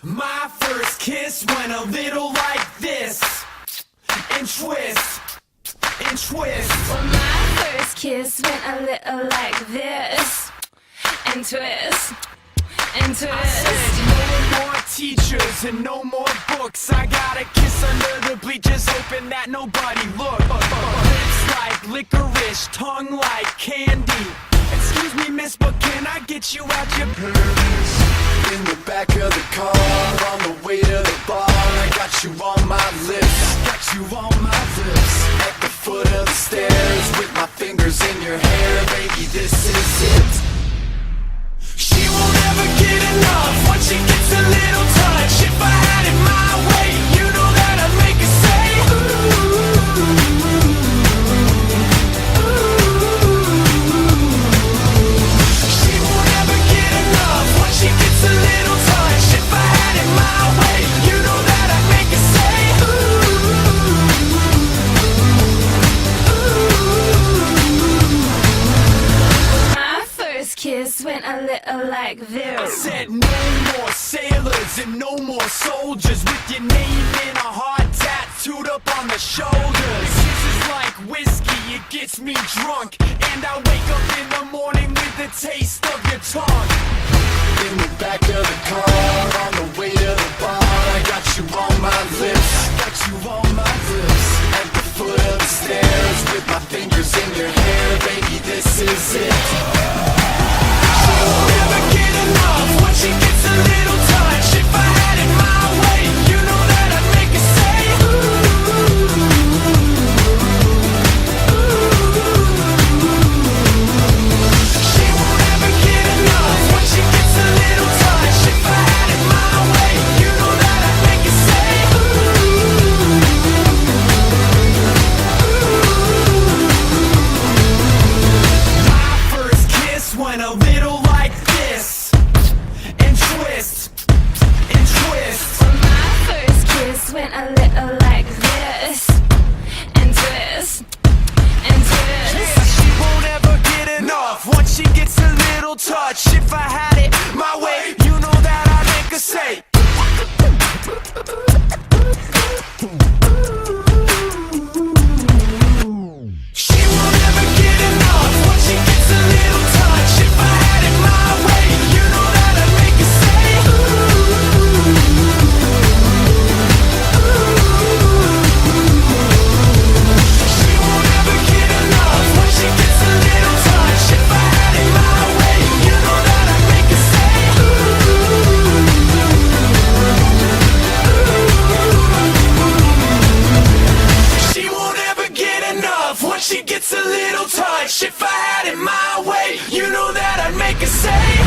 My first kiss went a little like this, and twist, and twist. Well, my first kiss went a little like this, and twist, and twist. I said no more teachers and no more books. I got a kiss under the bleachers, hoping that nobody looked. Lips like licorice, tongue like candy. Excuse me, miss, but can I get you out your purse? In the back of the car, on the way to the bar, I got you on my lips, Got you on my lips. at the foot of the stairs, with my fingers in your hair, baby, this is it. She won't ever get enough once she gets a little touch. If I had it my way, you know that I'd make her say She won't ever get enough once she gets a little touch. If I had it my way, you know that I'd make her say My first kiss went a little like I this. said no more sailors and no more soldiers with your name in a heart tattooed up on the shoulders. This is like whiskey, it gets me drunk, and I wake up in the morning with the taste of your tongue. In the back of the car, on the way to the bar, I got you on my lips, Got you on my lips. at the foot of the stairs, with my fingers in your hair, baby, this is it. Never get enough once she gets a little touch. If I had it my way, you know that I'd make her say She won't ever get enough once she gets a little touch. If I had it my way, you know that I'd make her say My first kiss went a little like this, and twist, and twist. Well, my first kiss went a little like this, and twist, and twist. Yeah, she won't ever get enough once she gets a little touch. If I had it my way, you know that I'd make her say She won't ever get enough once she gets a little touch. If I had it my way, you know that I'd make her say She won't ever get enough once she gets a little touch. If I had it my way, you know that I'd make her say She won't ever get enough once she gets a little touch. If I had it my way, you know that I'd make her say